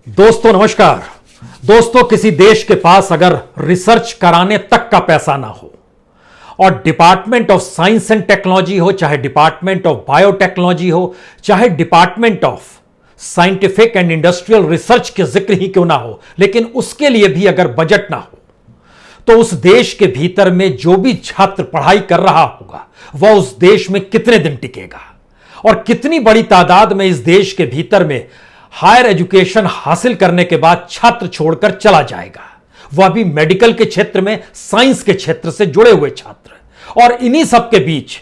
दोस्तों नमस्कार। दोस्तों, किसी देश के पास अगर रिसर्च कराने तक का पैसा ना हो और department of science and technology हो, चाहे डिपार्टमेंट ऑफ बायोटेक्नोलॉजी हो, चाहे department of scientific and industrial research के जिक्र ही क्यों ना हो, लेकिन उसके लिए भी अगर बजट ना हो तो उस देश के भीतर में जो भी छात्र पढ़ाई कर रहा होगा वह उस देश में कितने दिन टिकेगा और कितनी बड़ी तादाद में इस देश के भीतर में हायर एजुकेशन हासिल करने के बाद छात्र छोड़कर चला जाएगा, वह भी मेडिकल के क्षेत्र में, साइंस के क्षेत्र से जुड़े हुए छात्र। और इन्हीं सब के बीच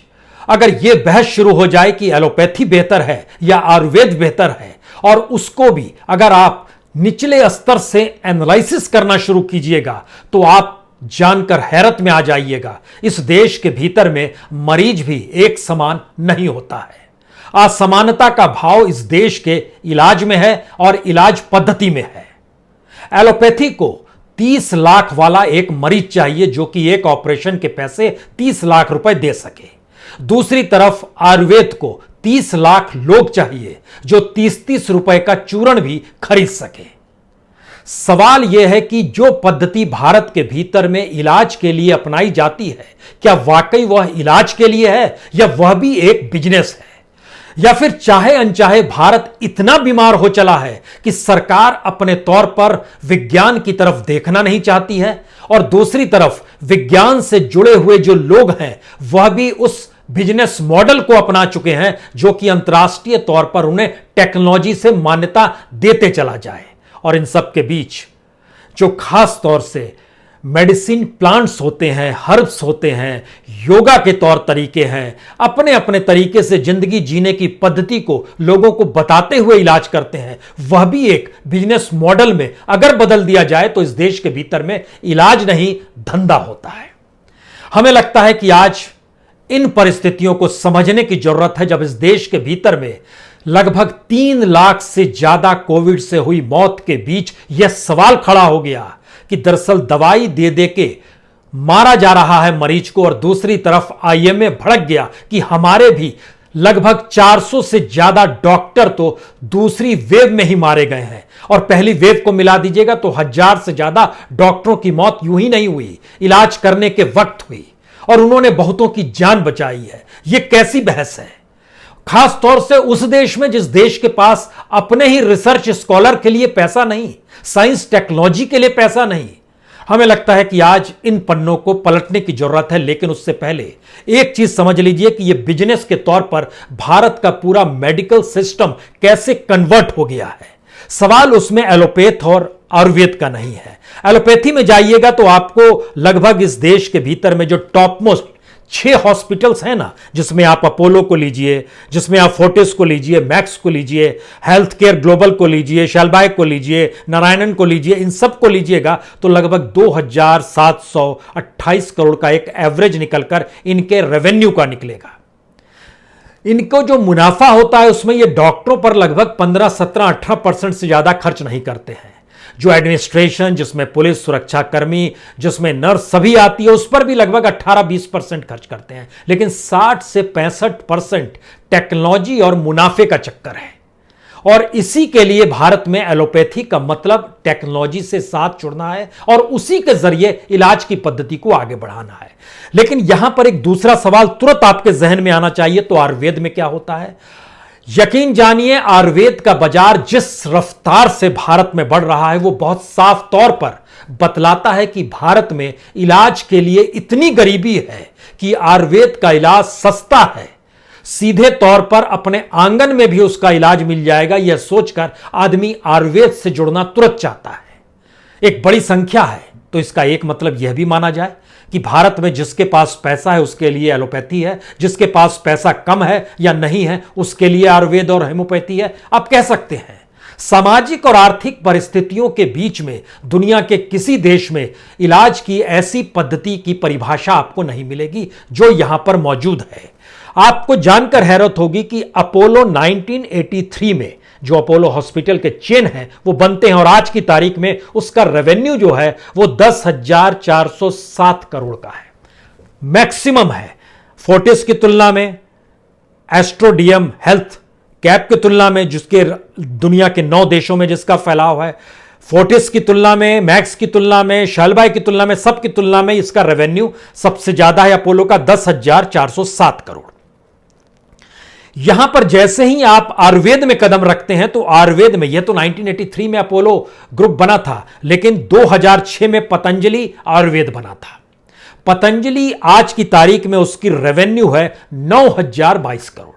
अगर यह बहस शुरू हो जाए कि एलोपैथी बेहतर है या आयुर्वेद बेहतर है, और उसको भी अगर आप निचले स्तर से एनालिसिस करना शुरू कीजिएगा तो आप जानकर हैरत में आ जाइएगा, इस देश के भीतर में मरीज भी एक समान नहीं होता है। असमानता का भाव इस देश के इलाज में है और इलाज पद्धति में है। एलोपैथी को 30 लाख वाला एक मरीज चाहिए जो कि एक ऑपरेशन के पैसे 30 लाख रुपए दे सके। दूसरी तरफ आयुर्वेद को 30 लाख लोग चाहिए जो 30-30 रुपए का चूर्ण भी खरीद सके। सवाल यह है कि जो पद्धति भारत के भीतर में इलाज के लिए अपनाई जाती है, क्या वाकई वह इलाज के लिए है या वह भी एक बिजनेस है, या फिर चाहे अनचाहे भारत इतना बीमार हो चला है कि सरकार अपने तौर पर विज्ञान की तरफ देखना नहीं चाहती है और दूसरी तरफ विज्ञान से जुड़े हुए जो लोग हैं वह भी उस बिजनेस मॉडल को अपना चुके हैं जो कि अंतर्राष्ट्रीय तौर पर उन्हें टेक्नोलॉजी से मान्यता देते चला जाए। और इन सब के बीच जो खास तौर से मेडिसिन प्लांट्स होते हैं, हर्ब्स होते हैं, योगा के तौर तरीके हैं, अपने अपने तरीके से जिंदगी जीने की पद्धति को लोगों को बताते हुए इलाज करते हैं, वह भी एक बिजनेस मॉडल में अगर बदल दिया जाए तो इस देश के भीतर में इलाज नहीं धंधा होता है। हमें लगता है कि आज इन परिस्थितियों को समझने की जरूरत है जब इस देश के भीतर में लगभग 3 लाख से ज्यादा कोविड से हुई मौत के बीच यह सवाल खड़ा हो गया कि दरअसल दवाई दे दे के मारा जा रहा है मरीज को, और दूसरी तरफ आईएमए भड़क गया कि हमारे भी लगभग 400 से ज्यादा डॉक्टर तो दूसरी वेव में ही मारे गए हैं, और पहली वेव को मिला दीजिएगा तो 1000 से ज्यादा डॉक्टरों की मौत यूं ही नहीं हुई, इलाज करने के वक्त हुई, और उन्होंने बहुतों की जान बचाई है। यह कैसी बहस है, खास तौर से उस देश में जिस देश के पास अपने ही रिसर्च स्कॉलर के लिए पैसा नहीं, साइंस टेक्नोलॉजी के लिए पैसा नहीं। हमें लगता है कि आज इन पन्नों को पलटने की जरूरत है, लेकिन उससे पहले एक चीज समझ लीजिए कि यह बिजनेस के तौर पर भारत का पूरा मेडिकल सिस्टम कैसे कन्वर्ट हो गया है। सवाल उसमें एलोपैथ और आयुर्वेद का नहीं है। एलोपैथी में जाइएगा तो आपको लगभग इस देश के भीतर में जो टॉप मोस्ट 6 हॉस्पिटल्स हैं ना, जिसमें आप अपोलो को लीजिए, जिसमें आप फोर्टिस को लीजिए, मैक्स को लीजिए, हेल्थ केयर ग्लोबल को लीजिए, शैलबाय को लीजिए, नारायणन को लीजिए, इन सब को लीजिएगा तो लगभग 2728 करोड़ का एक एवरेज निकलकर इनके रेवेन्यू का निकलेगा। इनको जो मुनाफा होता है उसमें ये डॉक्टरों पर लगभग 15, 17, 18% से ज्यादा खर्च नहीं करते हैं। जो एडमिनिस्ट्रेशन, जिसमें पुलिस, सुरक्षाकर्मी, जिसमें नर्स सभी आती है, उस पर भी लगभग 18-20% खर्च करते हैं, लेकिन 60 से 65% टेक्नोलॉजी और मुनाफे का चक्कर है। और इसी के लिए भारत में एलोपैथी का मतलब टेक्नोलॉजी से साथ जुड़ना है और उसी के जरिए इलाज की पद्धति को आगे बढ़ाना है। लेकिन यहां पर एक दूसरा सवाल तुरंत आपके जहन में आना चाहिए, तो आयुर्वेद में क्या होता है। यकीन जानिए, आयुर्वेद का बाजार जिस रफ्तार से भारत में बढ़ रहा है वो बहुत साफ तौर पर बतलाता है कि भारत में इलाज के लिए इतनी गरीबी है कि आयुर्वेद का इलाज सस्ता है, सीधे तौर पर अपने आंगन में भी उसका इलाज मिल जाएगा, यह सोचकर आदमी आयुर्वेद से जुड़ना तुरंत चाहता है। एक बड़ी संख्या है, तो इसका एक मतलब यह भी माना जाए कि भारत में जिसके पास पैसा है उसके लिए एलोपैथी है, जिसके पास पैसा कम है या नहीं है उसके लिए आयुर्वेद और होम्योपैथी है। आप कह सकते हैं सामाजिक और आर्थिक परिस्थितियों के बीच में दुनिया के किसी देश में इलाज की ऐसी पद्धति की परिभाषा आपको नहीं मिलेगी जो यहां पर मौजूद है। आपको जानकर हैरत होगी कि अपोलो 1983 में जो अपोलो हॉस्पिटल के चेन हैं वो बनते हैं और आज की तारीख में उसका रेवेन्यू जो है वो 10,407 करोड़ का है, मैक्सिमम है। फोर्टिस की तुलना में एस्ट्रोडियम हेल्थ कैप की तुलना में, जिसके दुनिया के 9 देशों में जिसका फैलाव है, फोर्टिस की तुलना में, मैक्स की तुलना में, शालबाई की तुलना में, सब की तुलना में इसका रेवेन्यू सबसे ज्यादा है अपोलो का 10,407 करोड़। यहां पर जैसे ही आप आयुर्वेद में कदम रखते हैं तो आयुर्वेद में, यह तो 1983 में अपोलो ग्रुप बना था, लेकिन 2006 में पतंजलि आयुर्वेद बना था। पतंजलि आज की तारीख में उसकी रेवेन्यू है 9,022 करोड़।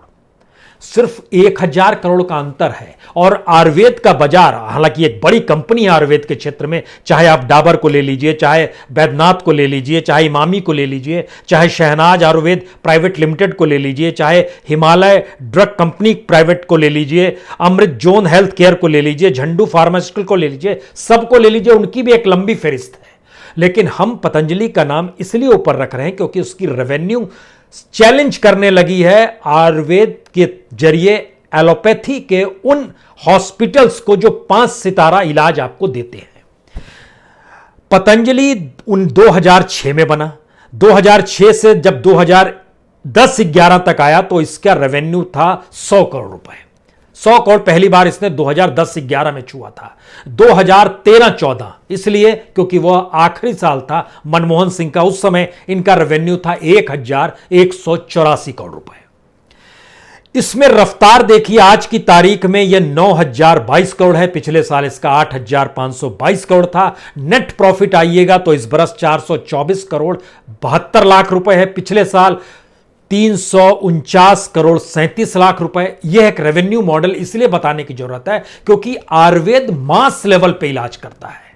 सिर्फ 1,000 करोड़ का अंतर है। और आयुर्वेद का बाजार, हालांकि एक बड़ी कंपनी है आयुर्वेद के क्षेत्र में, चाहे आप डाबर को ले लीजिए, चाहे बैद्यनाथ को ले लीजिए, चाहे इमामी को ले लीजिए, चाहे शहनाज आयुर्वेद प्राइवेट लिमिटेड को ले लीजिए, चाहे हिमालय ड्रग कंपनी प्राइवेट को ले लीजिए, अमृत जोन हेल्थ केयर को ले लीजिए, झंडू फार्मास्यूटिकल को ले लीजिए, सबको ले लीजिए, उनकी भी एक लंबी फहरिस्त है। लेकिन हम पतंजलि का नाम इसलिए ऊपर रख रहे हैं क्योंकि उसकी रेवेन्यू चैलेंज करने लगी है आयुर्वेद के जरिए एलोपैथी के उन हॉस्पिटल्स को जो 5 सितारा इलाज आपको देते हैं। पतंजलि 2006 में बना, 2006 से जब 2010-11 तक आया तो इसका रेवेन्यू था 100 करोड़ रुपए। 100 करोड़ पहली बार इसने 2010-11 में छुआ था। 2013-14 इसलिए क्योंकि वह आखिरी साल था मनमोहन सिंह का, उस समय इनका रेवेन्यू था 1,184 करोड़ रुपए। इसमें रफ्तार देखिए, आज की तारीख में यह 9,022 करोड़ है, पिछले साल इसका 8,522 करोड़ था। नेट प्रॉफिट आइएगा तो इस बरस 424 करोड़ 72 लाख रुपए है, पिछले साल 349 करोड़ 37 लाख रुपए। यह एक रेवेन्यू मॉडल इसलिए बताने की जरूरत है क्योंकि आयुर्वेद मास लेवल पे इलाज करता है।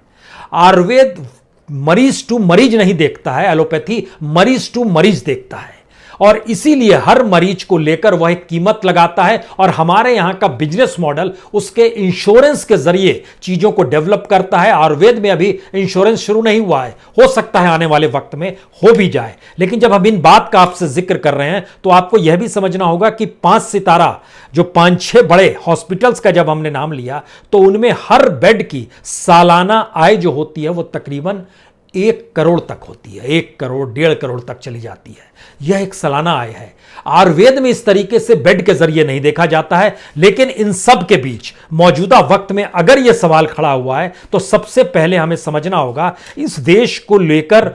आयुर्वेद मरीज टू मरीज नहीं देखता है, एलोपैथी मरीज टू मरीज देखता है, और इसीलिए हर मरीज को लेकर वह एक कीमत लगाता है। और हमारे यहां का बिजनेस मॉडल उसके इंश्योरेंस के जरिए चीजों को डेवलप करता है। आयुर्वेद में अभी इंश्योरेंस शुरू नहीं हुआ है, हो सकता है आने वाले वक्त में हो भी जाए। लेकिन जब हम इन बात का आपसे जिक्र कर रहे हैं तो आपको यह भी समझना होगा कि 5 सितारा जो 5-6 बड़े हॉस्पिटल्स का जब हमने नाम लिया तो उनमें हर बेड की सालाना आय जो होती है वो तकरीबन 1 करोड़ तक होती है, 1 करोड़ 1.5 करोड़ तक चली जाती है। यह एक सालाना आय है। आयुर्वेद में इस तरीके से बेड के जरिए नहीं देखा जाता है। लेकिन इन सब के बीच मौजूदा वक्त में अगर यह सवाल खड़ा हुआ है तो सबसे पहले हमें समझना होगा इस देश को लेकर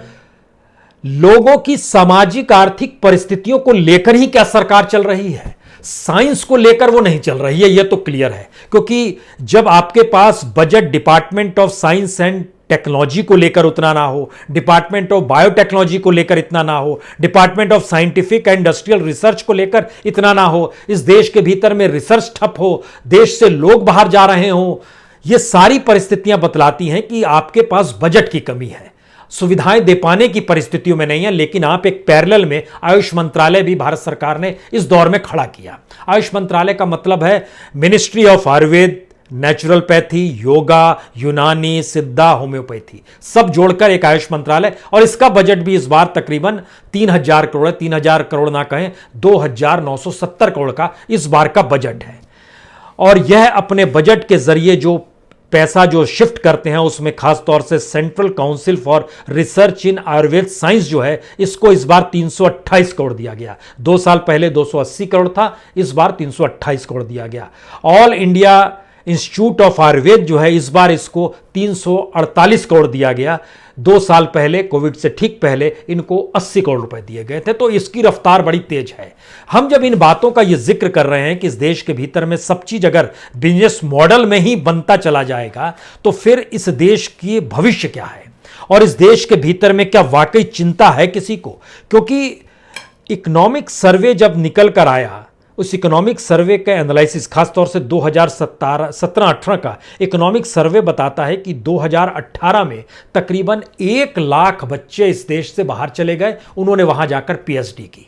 लोगों की सामाजिक आर्थिक परिस्थितियों को लेकर ही क्या सरकार चल रही है। साइंस को लेकर वो नहीं चल रही है, यह तो क्लियर है। क्योंकि जब आपके पास budget department of science and technology को लेकर उतना ना हो, डिपार्टमेंट ऑफ बायोटेक्नोलॉजी को लेकर इतना ना हो, department of scientific and industrial research को लेकर इतना ना हो, इस देश के भीतर में रिसर्च ठप हो, देश से लोग बाहर जा रहे हो, ये सारी परिस्थितियां बतलाती हैं कि आपके पास बजट की कमी है, सुविधाएं दे पाने की परिस्थितियों में नहीं है। लेकिन आप एक पैरेलल में आयुष मंत्रालय भी भारत सरकार ने इस दौर में खड़ा किया। आयुष मंत्रालय का मतलब है ministry of Ayurveda, naturopathy, yoga, यूनानी, सिद्धा, होम्योपैथी, सब जोड़कर एक आयुष मंत्रालय। और इसका बजट भी इस बार तकरीबन 3,000 करोड़ है, 3,000 करोड़ ना कहें, 2,970 करोड़ का इस बार का बजट है। और यह अपने बजट के जरिए जो पैसा जो शिफ्ट करते हैं उसमें खास तौर से central council for research in Ayurveda science जो है, इसको इस बार 328 करोड़ दिया गया। 2 साल पहले 280 करोड़ था, इस बार 328 करोड़ दिया गया। All India institute of Ayurveda जो है, इस बार इसको 348 करोड़ दिया गया। 2 साल पहले कोविड से ठीक पहले इनको 80 करोड़ रुपए दिए गए थे। तो इसकी रफ्तार बड़ी तेज है। हम जब इन बातों का ये जिक्र कर रहे हैं कि इस देश के भीतर में सब चीज अगर बिजनेस मॉडल में ही बनता चला जाएगा तो फिर इस देश की भविष्य क्या है, और इस देश के भीतर में क्या वाकई चिंता है किसी को। क्योंकि इकोनॉमिक सर्वे जब निकल कर आया, उस इकोनॉमिक सर्वे का एनालिसिस खासतौर से 2017-18 का इकोनॉमिक सर्वे बताता है कि 2018 में तकरीबन 1 लाख बच्चे इस देश से बाहर चले गए, उन्होंने वहां जाकर पीएचडी की।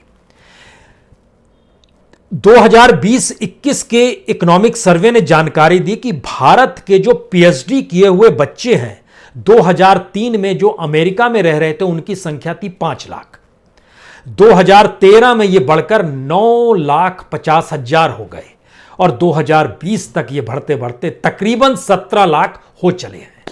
2020-21 के इकोनॉमिक सर्वे ने जानकारी दी कि भारत के जो पीएचडी किए हुए बच्चे हैं, 2003 में जो अमेरिका में रह रहे थे उनकी संख्या थी 5 लाख। 2013 में यह बढ़कर 9,50,000 हो गए, और 2020 तक ये बढ़ते बढ़ते तकरीबन 17 लाख हो चले हैं।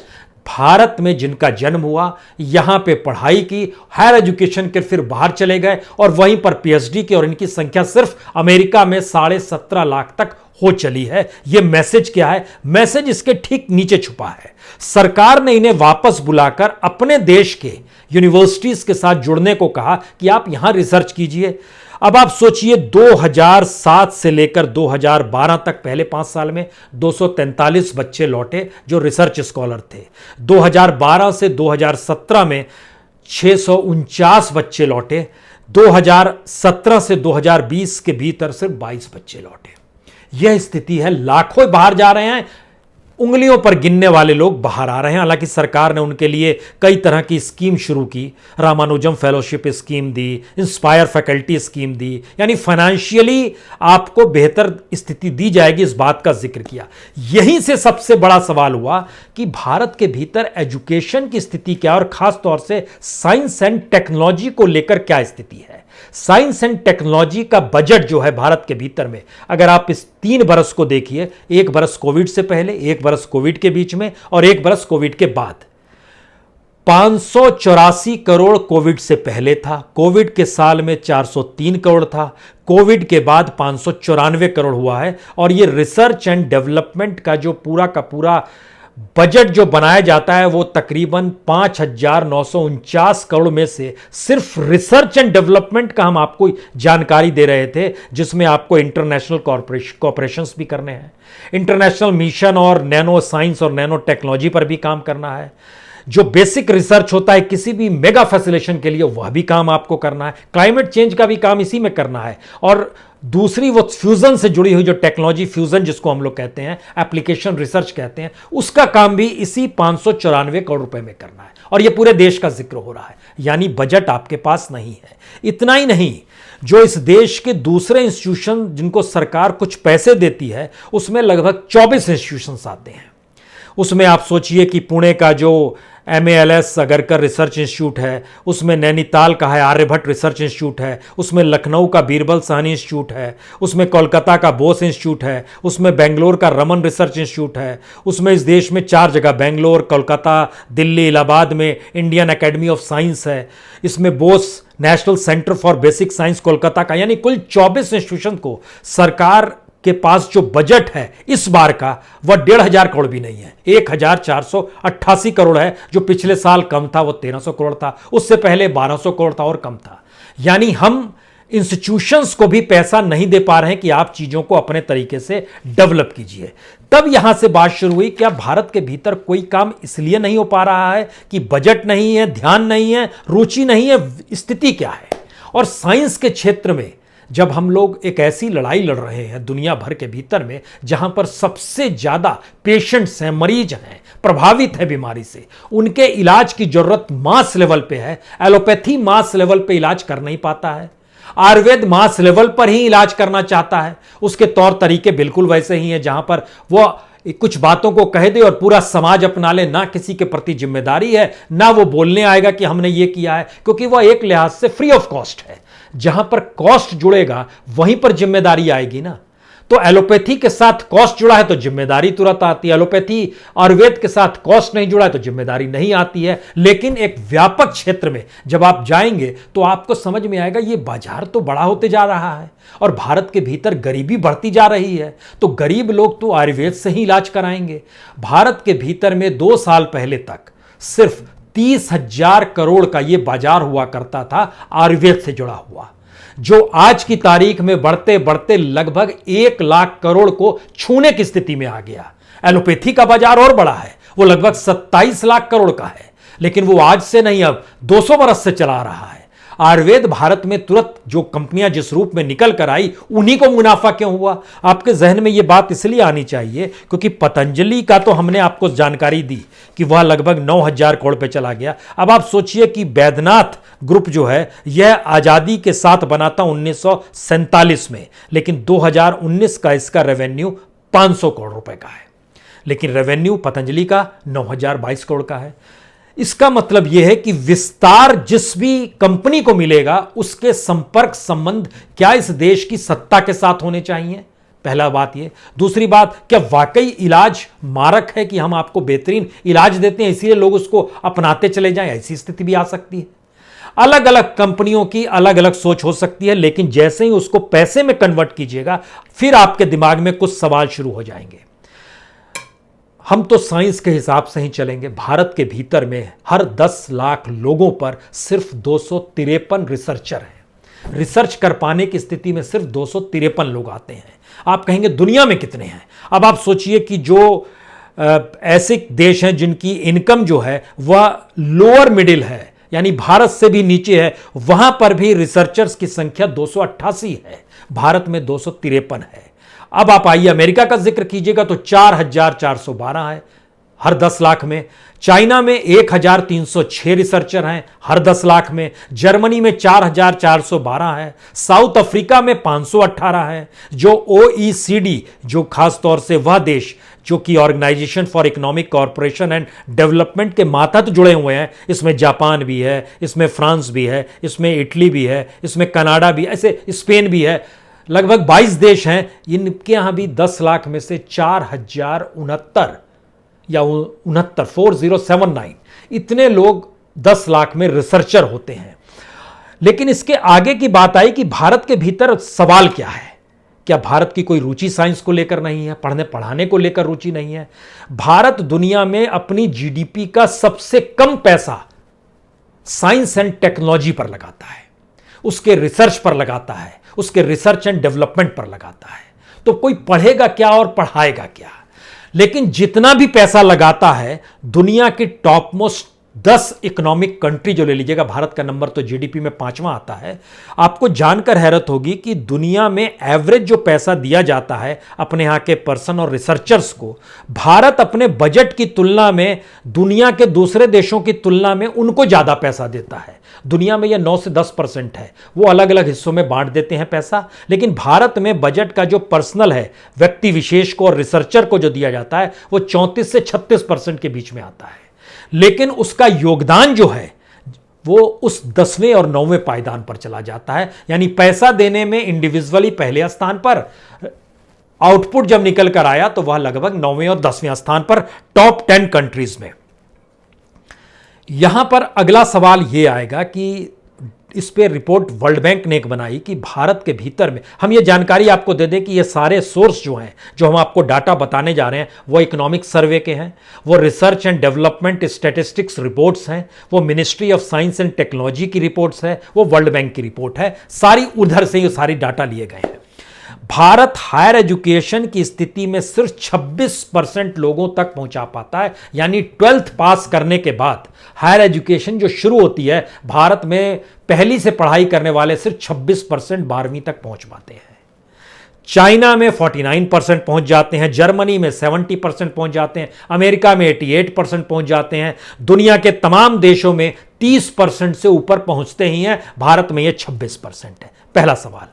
भारत में जिनका जन्म हुआ, यहां पे पढ़ाई की, हायर एजुकेशन के फिर बाहर चले गए और वहीं पर पीएचडी की, और इनकी संख्या सिर्फ अमेरिका में 17.5 लाख तक हो चली है। यह मैसेज क्या है? मैसेज इसके ठीक नीचे छुपा है। सरकार ने इन्हें वापस बुलाकर अपने देश के यूनिवर्सिटीज के साथ जुड़ने को कहा कि आप यहां रिसर्च कीजिए। अब आप सोचिए 2007 से लेकर 2012 तक पहले 5 साल में 243 बच्चे लौटे जो रिसर्च स्कॉलर थे। 2012 से 2017 में 649 बच्चे लौटे। 2017 से 2020 के भीतर सिर्फ 22 बच्चे लौटे। यह स्थिति है। लाखों बाहर जा रहे हैं, उंगलियों पर गिनने वाले लोग बाहर आ रहे हैं। हालांकि सरकार ने उनके लिए कई तरह की स्कीम शुरू की, रामानुजम फेलोशिप स्कीम दी, इंस्पायर फैकल्टी स्कीम दी, यानी फाइनेंशियली आपको बेहतर स्थिति दी जाएगी, इस बात का जिक्र किया। यहीं से सबसे बड़ा सवाल हुआ कि भारत के भीतर एजुकेशन की स्थिति क्या और खास तौर से साइंस एंड टेक्नोलॉजी को लेकर क्या स्थिति है। साइंस एंड टेक्नोलॉजी का बजट जो है भारत के भीतर में, अगर आप इस 3 बरस को देखिए, 1 बरस कोविड से पहले, 1 बरस कोविड के बीच में और 1 बरस कोविड के बाद, 584 करोड़ कोविड से पहले था, कोविड के साल में 403 करोड़ था, कोविड के बाद 594 करोड़ हुआ है। और यह रिसर्च एंड डेवलपमेंट का जो पूरा का पूरा बजट जो बनाया जाता है वो तकरीबन 5,949 करोड़ में से सिर्फ रिसर्च एंड डेवलपमेंट का हम आपको जानकारी दे रहे थे, जिसमें आपको इंटरनेशनल कॉर्पोरेशंस भी करने हैं, इंटरनेशनल मिशन और नैनो साइंस और नैनो टेक्नोलॉजी पर भी काम करना है। जो बेसिक रिसर्च होता है किसी भी मेगा फैसिलेशन के लिए, वह भी काम आपको करना है। क्लाइमेट चेंज का भी काम इसी में करना है। और दूसरी वो फ्यूजन से जुड़ी हुई जो टेक्नोलॉजी, फ्यूजन जिसको हम लोग कहते हैं, एप्लीकेशन रिसर्च कहते हैं, उसका काम भी इसी 594 करोड़ रुपए में करना है। और ये पूरे देश का जिक्र हो रहा है, यानी बजट आपके पास नहीं है। इतना ही नहीं, जो इस देश के दूसरे इंस्टीट्यूशन जिनको सरकार कुछ पैसे देती है, उसमें लगभग 24 इंस्टीट्यूशंस आते हैं। उसमें आप सोचिए कि पुणे का जो MALS अगरकर रिसर्च इंस्टीट्यूट है, उसमें नैनीताल का है आर्यभट्ट रिसर्च इंस्टीट्यूट है, उसमें लखनऊ का बीरबल साहनी इंस्टीट्यूट है, उसमें कोलकाता का बोस इंस्टीट्यूट है, उसमें बेंगलोर का रमन रिसर्च इंस्टीट्यूट है, उसमें इस देश में 4 जगह बेंगलोर, कोलकाता, दिल्ली, इलाहाबाद में इंडियन एकेडमी ऑफ साइंस है, इसमें Bose national centre for basic science Kolkata का, यानी कुल 24 इंस्टीट्यूशन को सरकार के पास जो बजट है इस बार का वह 1,500 करोड़ भी नहीं है, 1,488 करोड़ है। जो पिछले साल कम था वो 1,300 करोड़ था, उससे पहले 1,200 करोड़ था और कम था। यानी हम इंस्टीट्यूशंस को भी पैसा नहीं दे पा रहे हैं कि आप चीजों को अपने तरीके से डेवलप कीजिए। तब यहां से बात शुरू हुई, क्या भारत के भीतर कोई काम इसलिए नहीं हो पा रहा है कि बजट नहीं है, ध्यान नहीं है, रुचि नहीं है, स्थिति क्या है? और साइंस के क्षेत्र में जब हम लोग एक ऐसी लड़ाई लड़ रहे हैं दुनिया भर के भीतर में, जहां पर सबसे ज्यादा पेशेंट्स हैं, मरीज हैं, प्रभावित है बीमारी से, उनके इलाज की जरूरत मास लेवल पे है। एलोपैथी मास लेवल पे इलाज कर नहीं पाता है, आयुर्वेद मास लेवल पर ही इलाज करना चाहता है। उसके तौर तरीके बिल्कुल वैसे ही हैं जहां पर वो कुछ बातों को कह दे और पूरा समाज अपना ले, ना किसी के प्रति जिम्मेदारी है, ना वो बोलने आएगा कि हमने ये किया है, क्योंकि वह एक लिहाज से फ्री ऑफ कॉस्ट है। जहां पर कॉस्ट जुड़ेगा वहीं पर जिम्मेदारी आएगी ना। तो एलोपैथी के साथ कॉस्ट जुड़ा है तो जिम्मेदारी तुरंत आती है, एलोपैथी आयुर्वेद के साथ कॉस्ट नहीं जुड़ा है तो जिम्मेदारी नहीं आती है। लेकिन एक व्यापक क्षेत्र में जब आप जाएंगे तो आपको समझ में आएगा ये बाजार तो बड़ा होते जा रहा है और भारत के भीतर गरीबी बढ़ती जा रही है, तो गरीब लोग तो आयुर्वेद से ही इलाज कराएंगे। भारत के भीतर में 2 साल पहले तक सिर्फ 30,000 करोड़ का यह बाजार हुआ करता था आयुर्वेद से जुड़ा हुआ, जो आज की तारीख में बढ़ते बढ़ते लगभग 1 लाख करोड़ को छूने की स्थिति में आ गया। एलोपैथी का बाजार और बड़ा है, वो लगभग 27 लाख करोड़ का है, लेकिन वो आज से नहीं, अब 200 बरस से चला रहा है। आयुर्वेद भारत में तुरंत जो कंपनियां जिस रूप में निकल कर आई, उन्हीं को मुनाफा क्यों हुआ? आपके जहन में यह बात इसलिए आनी चाहिए क्योंकि पतंजलि का तो हमने आपको जानकारी दी कि वह लगभग 9,000 करोड़ पे चला गया। अब आप सोचिए कि वैद्यनाथ ग्रुप जो है यह आजादी के साथ बना था 1947 में, लेकिन 2019 का इसका रेवेन्यू 500 करोड़ रुपए का है, लेकिन रेवेन्यू पतंजलि का 9,022 करोड़ का है। इसका मतलब यह है कि विस्तार जिस भी कंपनी को मिलेगा उसके संपर्क संबंध क्या इस देश की सत्ता के साथ होने चाहिए, पहला बात यह। दूसरी बात, क्या वाकई इलाज मारक है कि हम आपको बेहतरीन इलाज देते हैं इसीलिए लोग उसको अपनाते चले जाएं? ऐसी स्थिति भी आ सकती है। अलग अलग कंपनियों की अलग अलग सोच हो सकती है, लेकिन जैसे ही उसको पैसे में कन्वर्ट कीजिएगा फिर आपके दिमाग में कुछ सवाल शुरू हो जाएंगे। हम तो साइंस के हिसाब से ही चलेंगे। भारत के भीतर में हर 10 लाख लोगों पर सिर्फ 253 रिसर्चर हैं। रिसर्च कर पाने की स्थिति में सिर्फ 253 लोग आते हैं। आप कहेंगे दुनिया में कितने हैं? अब आप सोचिए कि जो ऐसे देश हैं जिनकी इनकम जो है वह लोअर मिडिल है, यानी भारत से भी नीचे है, वहां पर भी रिसर्चर्स की संख्या 288 है, भारत में 253 है। अब आप आइए अमेरिका का जिक्र कीजिएगा तो 4412 है हर 10 लाख में। चाइना में 1306 रिसर्चर हैं हर 10 लाख में। जर्मनी में 4412 है। साउथ अफ्रीका में 518 है। जो ओईसीडी, जो खास तौर से वह देश जो कि organisation for economic corporation and development के मातहत जुड़े हुए हैं, इसमें जापान भी है, इसमें फ्रांस भी है, इसमें इटली भी है, इसमें कनाडा भी, ऐसे स्पेन भी है, लगभग 22 देश हैं। इनके यहां भी 10 लाख में से 4069 या 4079 इतने लोग 10 लाख में रिसर्चर होते हैं। लेकिन इसके आगे की बात आई कि भारत के भीतर सवाल क्या है। क्या भारत की कोई रुचि साइंस को लेकर नहीं है? पढ़ने पढ़ाने को लेकर रुचि नहीं है? भारत दुनिया में अपनी जीडीपी का सबसे कम पैसा साइंस एंड टेक्नोलॉजी पर लगाता है, उसके रिसर्च पर लगाता है, उसके रिसर्च एंड डेवलपमेंट पर लगाता है। तो कोई पढ़ेगा क्या और पढ़ाएगा क्या? लेकिन जितना भी पैसा लगाता है, दुनिया की टॉप मोस्ट 10 इकोनॉमिक कंट्री जो ले लीजिएगा, भारत का नंबर तो जीडीपी में 5वां आता है, आपको जानकर हैरत होगी कि दुनिया में एवरेज जो पैसा दिया जाता है अपने यहां के पर्सन और रिसर्चर्स को, भारत अपने बजट की तुलना में दुनिया के दूसरे देशों की तुलना में उनको ज्यादा पैसा देता है। दुनिया में यह 9 से 10% है, वो अलग अलग हिस्सों में बांट देते हैं पैसा, लेकिन भारत में बजट का जो पर्सनल है, व्यक्ति विशेष को और रिसर्चर को जो दिया जाता है, वो 34 से 36% के बीच में आता है। लेकिन उसका योगदान जो है वो उस 10वें और 9वें पायदान पर चला जाता है, यानी पैसा देने में इंडिविजुअली पहले स्थान पर, आउटपुट जब निकल कर आया तो वह लगभग 9वें और 10वें स्थान पर टॉप 10 कंट्रीज में। यहां पर अगला सवाल यह आएगा कि इस पे रिपोर्ट वर्ल्ड बैंक ने एक बनाई कि भारत के भीतर में, हम ये जानकारी आपको दे दें कि ये सारे सोर्स जो हैं, जो हम आपको डाटा बताने जा रहे हैं, वो इकोनॉमिक सर्वे के हैं, वो research and development statistics reports हैं, वो ministry of science and technology की रिपोर्ट्स है, वो वर्ल्ड बैंक की रिपोर्ट है। सारी उधर से ये सारी डाटा लिए गए हैं। भारत हायर एजुकेशन की स्थिति में सिर्फ 26% लोगों तक पहुंचा पाता है, यानी 12th पास करने के बाद हायर एजुकेशन जो शुरू होती है, भारत में पहली से पढ़ाई करने वाले सिर्फ 26% 12वीं तक पहुंच पाते हैं। चाइना में 49% पहुंच जाते हैं, जर्मनी में 70% पहुंच जाते हैं, अमेरिका में 88% पहुंच जाते हैं, दुनिया के तमाम देशों में 30% से ऊपर पहुंचते ही हैं, भारत में यह 26% है। पहला सवाल।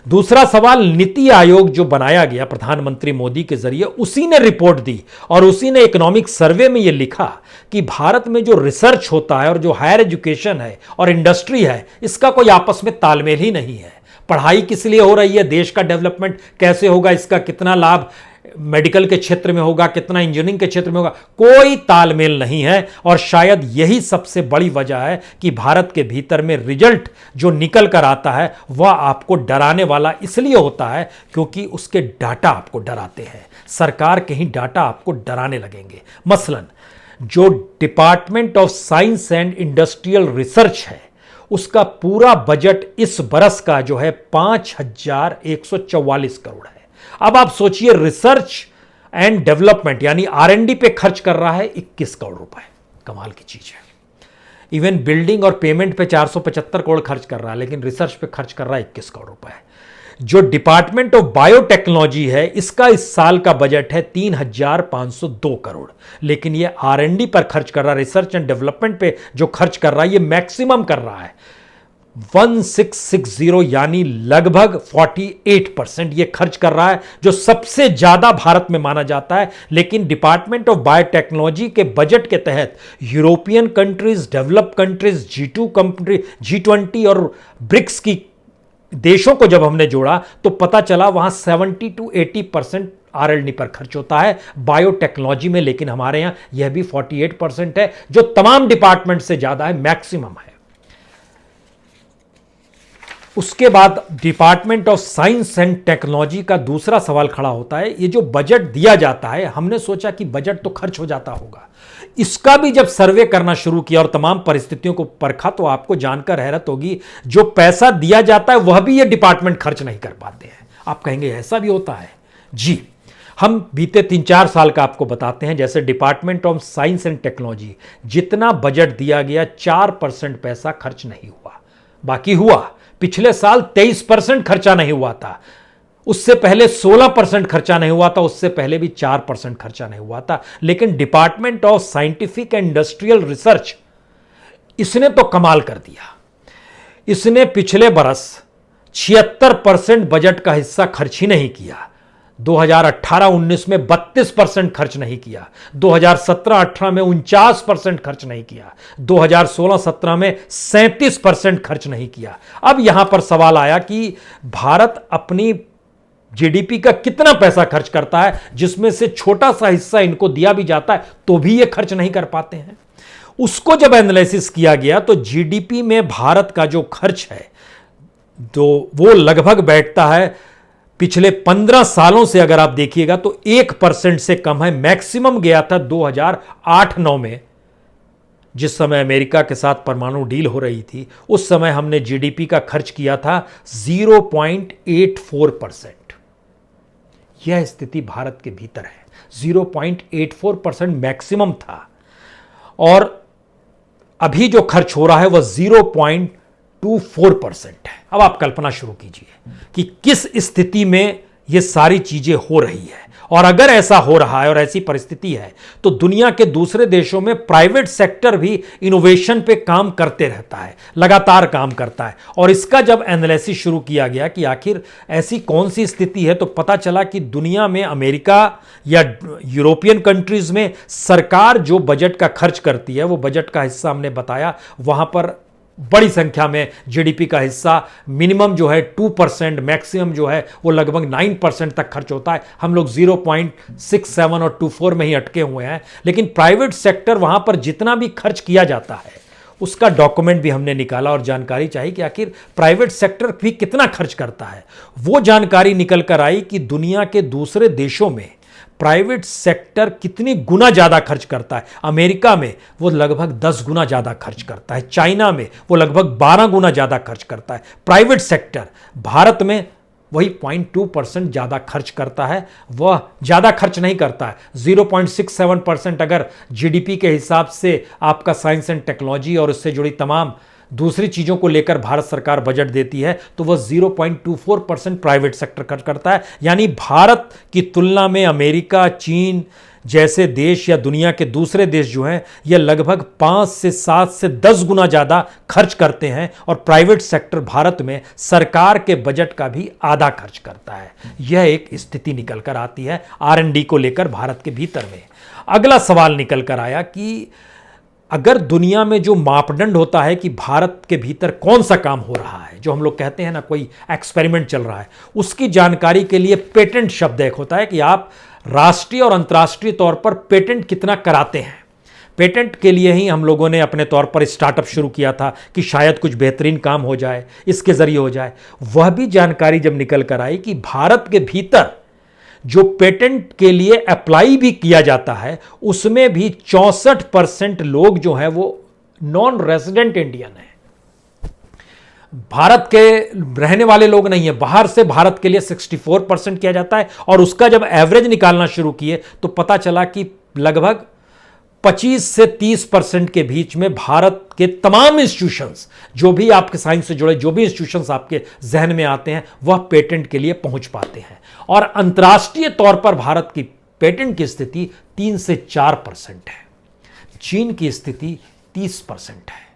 दूसरा सवाल, नीति आयोग जो बनाया गया प्रधानमंत्री मोदी के जरिए, उसी ने रिपोर्ट दी और उसी ने इकोनॉमिक सर्वे में यह लिखा कि भारत में जो रिसर्च होता है और जो हायर एजुकेशन है और इंडस्ट्री है, इसका कोई आपस में तालमेल ही नहीं है। पढ़ाई किस लिए हो रही है, देश का डेवलपमेंट कैसे होगा, इसका कितना लाभ मेडिकल के क्षेत्र में होगा, कितना इंजीनियरिंग के क्षेत्र में होगा, कोई तालमेल नहीं है। और शायद यही सबसे बड़ी वजह है कि भारत के भीतर में रिजल्ट जो निकल कर आता है वह आपको डराने वाला इसलिए होता है क्योंकि उसके डाटा आपको डराते हैं। सरकार के ही डाटा आपको डराने लगेंगे। मसलन जो department of science and industrial research है, उसका पूरा बजट इस बरस का जो है 5144 करोड़ है। अब आप सोचिए, रिसर्च एंड डेवलपमेंट यानी आरएनडी पे खर्च कर रहा है 21 करोड़ रुपए। कमाल की चीज है। इवन बिल्डिंग और पेमेंट पे 475 करोड़ खर्च कर रहा है, लेकिन रिसर्च पे खर्च कर रहा है 21 करोड़ रुपए। जो डिपार्टमेंट ऑफ बायोटेक्नोलॉजी है, इसका इस साल का बजट है 3502 करोड़, लेकिन ये आरएनडी पर खर्च कर रहा है, रिसर्च एंड डेवलपमेंट पे जो खर्च कर रहा है, ये मैक्सिमम कर रहा है 1660, यानी लगभग 48% ये खर्च कर रहा है, जो सबसे ज्यादा भारत में माना जाता है। लेकिन डिपार्टमेंट ऑफ बायोटेक्नोलॉजी के बजट के तहत European countries, developed countries, G2 country, G20 और ब्रिक्स की देशों को जब हमने जोड़ा तो पता चला वहां 70 to 80% आरएलडी पर खर्च होता है बायोटेक्नोलॉजी में, लेकिन हमारे यहां यह भी 48% है, जो तमाम डिपार्टमेंट से ज्यादा है, मैक्सिमम है। उसके बाद department of science and technology का दूसरा सवाल खड़ा होता है। ये जो बजट दिया जाता है, हमने सोचा कि बजट तो खर्च हो जाता होगा, इसका भी जब सर्वे करना शुरू किया और तमाम परिस्थितियों को परखा तो आपको जानकर हैरत होगी, जो पैसा दिया जाता है वह भी ये डिपार्टमेंट खर्च नहीं कर पाते हैं। आप कहेंगे ऐसा भी होता है? जी, हम बीते 3-4 साल का आपको बताते हैं। जैसे department of science and technology, जितना बजट दिया गया 4% पैसा खर्च नहीं हुआ, बाकी हुआ। पिछले साल 23% खर्चा नहीं हुआ था, उससे पहले 16% खर्चा नहीं हुआ था, उससे पहले भी 4% खर्चा नहीं हुआ था। लेकिन department of scientific and industrial research, इसने तो कमाल कर दिया। इसने पिछले बरस 76% बजट का हिस्सा खर्च ही नहीं किया। 2018-19 में 32% खर्च नहीं किया, 2017-18 में 49% खर्च नहीं किया, 2016-17 में 37% खर्च नहीं किया। अब यहां पर सवाल आया कि भारत अपनी जीडीपी का कितना पैसा खर्च करता है, जिसमें से छोटा सा हिस्सा इनको दिया भी जाता है तो भी ये खर्च नहीं कर पाते हैं। उसको जब एनालिसिस किया गया तो जीडीपी में भारत का जो खर्च है तो वो लगभग बैठता है, पिछले 15 सालों से अगर आप देखिएगा तो 1% से कम है। मैक्सिमम गया था 2008-9 में, जिस समय अमेरिका के साथ परमाणु डील हो रही थी। उस समय हमने जीडीपी का खर्च किया था 0.84%। यह स्थिति भारत के भीतर है, 0.84% मैक्सिमम था, और अभी जो खर्च हो रहा है वह 0.24% है। अब आप कल्पना शुरू कीजिए कि किस स्थिति में यह सारी चीजें हो रही है। और अगर ऐसा हो रहा है और ऐसी परिस्थिति है तो दुनिया के दूसरे देशों में प्राइवेट सेक्टर भी इनोवेशन पे काम करते रहता है, लगातार काम करता है। और इसका जब एनालिसिस शुरू किया गया कि आखिर ऐसी कौन सी स्थिति है, तो पता चला कि दुनिया में अमेरिका या यूरोपियन कंट्रीज में सरकार जो बजट का खर्च करती है, वो बजट का हिस्सा हमने बताया, वहां पर बड़ी संख्या में जीडीपी का हिस्सा मिनिमम जो है 2%, मैक्सिमम जो है वो लगभग 9% तक खर्च होता है। हम लोग 0.67 और 24 में ही अटके हुए हैं। लेकिन प्राइवेट सेक्टर वहां पर जितना भी खर्च किया जाता है उसका डॉक्यूमेंट भी हमने निकाला और जानकारी चाहिए कि आखिर प्राइवेट सेक्टर भी कितना खर्च करता है। वो जानकारी निकल कर आई कि दुनिया के दूसरे देशों में प्राइवेट सेक्टर कितनी गुना ज्यादा खर्च करता है। अमेरिका में वो लगभग 10 गुना ज्यादा खर्च करता है, चाइना में वो लगभग 12 गुना ज्यादा खर्च करता है प्राइवेट सेक्टर। भारत में वही 0.2% ज्यादा खर्च करता है, वह ज्यादा खर्च नहीं करता है। 0.67% अगर जीडीपी के हिसाब से आपका साइंस एंड टेक्नोलॉजी और उससे जुड़ी तमाम दूसरी चीजों को लेकर भारत सरकार बजट देती है तो वह 0.24% प्राइवेट सेक्टर खर्च करता है। यानी भारत की तुलना में अमेरिका, चीन जैसे देश या दुनिया के दूसरे देश जो हैं यह लगभग 5 से 7 से 10 गुना ज्यादा खर्च करते हैं। और प्राइवेट सेक्टर भारत में सरकार के बजट का भी आधा खर्च करता है। यह एक स्थिति निकल कर आती है R&D को लेकर भारत के भीतर में। अगला सवाल निकल कर आया कि अगर दुनिया में जो मापदंड होता है कि भारत के भीतर कौन सा काम हो रहा है, जो हम लोग कहते हैं ना कोई एक्सपेरिमेंट चल रहा है, उसकी जानकारी के लिए पेटेंट शब्द एक होता है कि आप राष्ट्रीय और अंतर्राष्ट्रीय तौर पर पेटेंट कितना कराते हैं। पेटेंट के लिए ही हम लोगों ने अपने तौर पर स्टार्टअप शुरू किया था कि शायद कुछ बेहतरीन काम हो जाए, इसके जरिए हो जाए। वह भी जानकारी जब निकल कर आई कि भारत के भीतर जो पेटेंट के लिए अप्लाई भी किया जाता है उसमें भी 64% लोग जो हैं वो नॉन रेजिडेंट इंडियन हैं, भारत के रहने वाले लोग नहीं है। बाहर से भारत के लिए 64% किया जाता है। और उसका जब एवरेज निकालना शुरू किए तो पता चला कि लगभग 25 से 30% के बीच में भारत के तमाम इंस्टीट्यूशंस, जो भी आपके साइंस से जुड़े जो भी इंस्टीट्यूशंस आपके जहन में आते हैं, वह पेटेंट के लिए पहुंच पाते हैं। और अंतर्राष्ट्रीय तौर पर भारत की पेटेंट की स्थिति 3 से 4% है। चीन की स्थिति 30% है।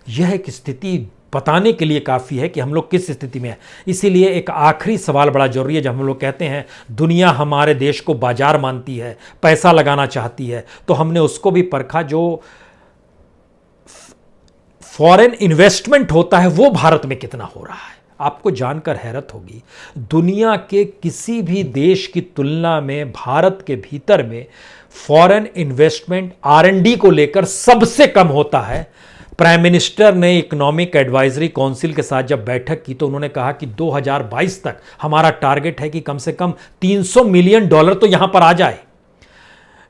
यह एक स्थिति बताने के लिए काफ़ी है कि हम लोग किस स्थिति में हैं। इसीलिए एक आखिरी सवाल बड़ा जरूरी है। जब हम लोग कहते हैं दुनिया हमारे देश को बाजार मानती है, पैसा लगाना चाहती है, तो हमने उसको भी परखा। जो फॉरेन इन्वेस्टमेंट होता है वो भारत में कितना हो रहा है। आपको जानकर हैरत होगी, दुनिया के किसी भी देश की तुलना में भारत के भीतर में फॉरेन इन्वेस्टमेंट R&D को लेकर सबसे कम होता है। प्राइम मिनिस्टर ने इकोनॉमिक एडवाइजरी काउंसिल के साथ जब बैठक की तो उन्होंने कहा कि 2022 तक हमारा टारगेट है कि कम से कम $300 मिलियन तो यहां पर आ जाए।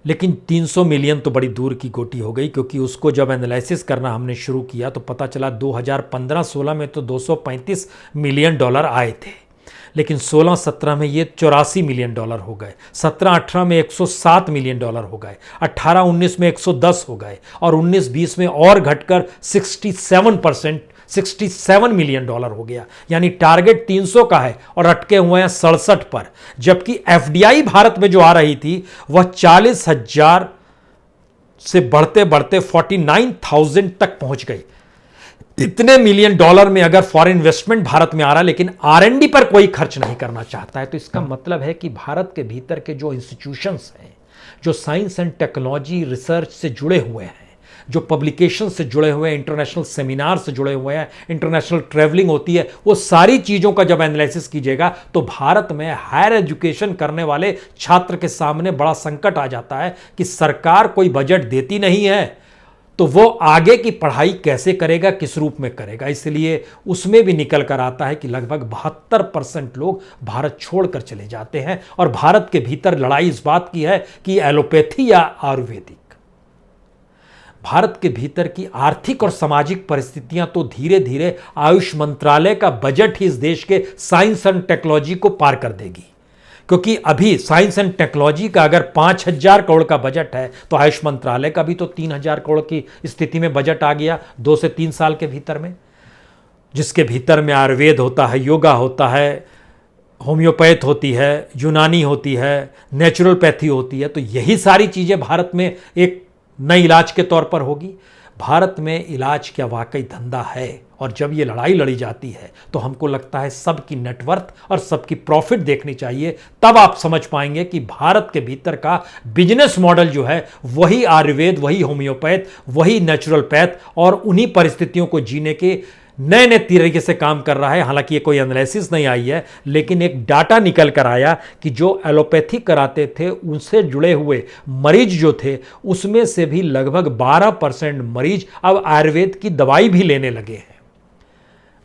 लेकिन 300 मिलियन तो बड़ी दूर की गोटी हो गई, क्योंकि उसको जब एनालिसिस करना हमने शुरू किया तो पता चला 2015-16 में तो $235 मिलियन आए थे, लेकिन 16-17 में ये $84 मिलियन हो गए, 17-18 में $107 मिलियन हो गए, 18-19 में 110 हो गए और 19-20 में और घटकर 67 मिलियन हो गया। यानी टारगेट 300 का है और अटके हुए हैं 67 पर, जबकि एफडीआई भारत में जो आ रही थी वह 40,000 से बढ़ते बढ़ते 49,000 तक पहुंच गई। इतने मिलियन डॉलर में अगर फॉरेन इन्वेस्टमेंट भारत में आ रहा है लेकिन आरएनडी पर कोई खर्च नहीं करना चाहता है, तो इसका मतलब है कि भारत के भीतर के जो इंस्टीट्यूशंस हैं, जो साइंस एंड टेक्नोलॉजी रिसर्च से जुड़े हुए हैं, जो पब्लिकेशन से जुड़े हुए हैं, इंटरनेशनल सेमिनार से जुड़े हुए हैं, इंटरनेशनल ट्रैवलिंग होती है, वो सारी चीज़ों का जब एनालिसिस कीजिएगा तो भारत में हायर एजुकेशन करने वाले छात्र के सामने बड़ा संकट आ जाता है कि सरकार कोई बजट देती नहीं है, तो वो आगे की पढ़ाई कैसे करेगा, किस रूप में करेगा। इसलिए उसमें भी निकल कर आता है कि लगभग 72% लोग भारत छोड़कर चले जाते हैं और भारत के भीतर लड़ाई इस बात की है कि एलोपैथी या आयुर्वेदिक। भारत के भीतर की आर्थिक और सामाजिक परिस्थितियां तो धीरे धीरे आयुष मंत्रालय का बजट ही इस देश के साइंस एंड टेक्नोलॉजी को पार कर देगी, क्योंकि अभी साइंस एंड टेक्नोलॉजी का अगर 5,000 करोड़ का बजट है तो आयुष मंत्रालय का भी तो 3,000 करोड़ की स्थिति में बजट आ गया 2 से 3 साल के भीतर में, जिसके भीतर में आयुर्वेद होता है, योगा होता है, होम्योपैथ होती है, यूनानी होती है, नेचुरलपैथी होती है। तो यही सारी चीज़ें भारत में एक नए इलाज के तौर पर होगी। भारत में इलाज क्या वाकई धंधा है, और जब ये लड़ाई लड़ी जाती है तो हमको लगता है सबकी नेटवर्थ और सबकी प्रॉफिट देखनी चाहिए। तब आप समझ पाएंगे कि भारत के भीतर का बिजनेस मॉडल जो है वही आयुर्वेद, वही होम्योपैथ, वही नेचुरलपैथ और उन्हीं परिस्थितियों को जीने के नए नए तरीके से काम कर रहा है। हालांकि ये कोई एनालिसिस नहीं आई है, लेकिन एक डाटा निकल कर आया कि जो एलोपैथी कराते थे उनसे जुड़े हुए मरीज जो थे उसमें से भी लगभग 12% मरीज अब आयुर्वेद की दवाई भी लेने लगे हैं,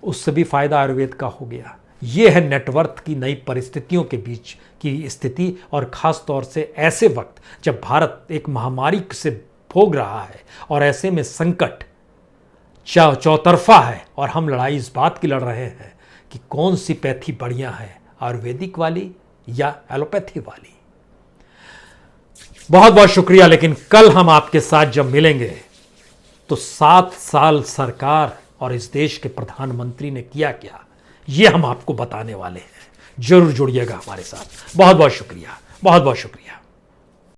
उससे भी फायदा आयुर्वेद का हो गया। यह है नेटवर्थ की नई परिस्थितियों के बीच की स्थिति, और खास तौर से ऐसे वक्त जब भारत एक महामारी से भोग रहा है और ऐसे में संकट चौतरफा है और हम लड़ाई इस बात की लड़ रहे हैं कि कौन सी पैथी बढ़िया है, आयुर्वेदिक वाली या एलोपैथी वाली। बहुत बहुत शुक्रिया। लेकिन कल हम आपके साथ जब मिलेंगे तो 7 साल सरकार और इस देश के प्रधानमंत्री ने किया क्या, ये हम आपको बताने वाले हैं। जरूर जुड़िएगा हमारे साथ। बहुत बहुत शुक्रिया, बहुत बहुत शुक्रिया।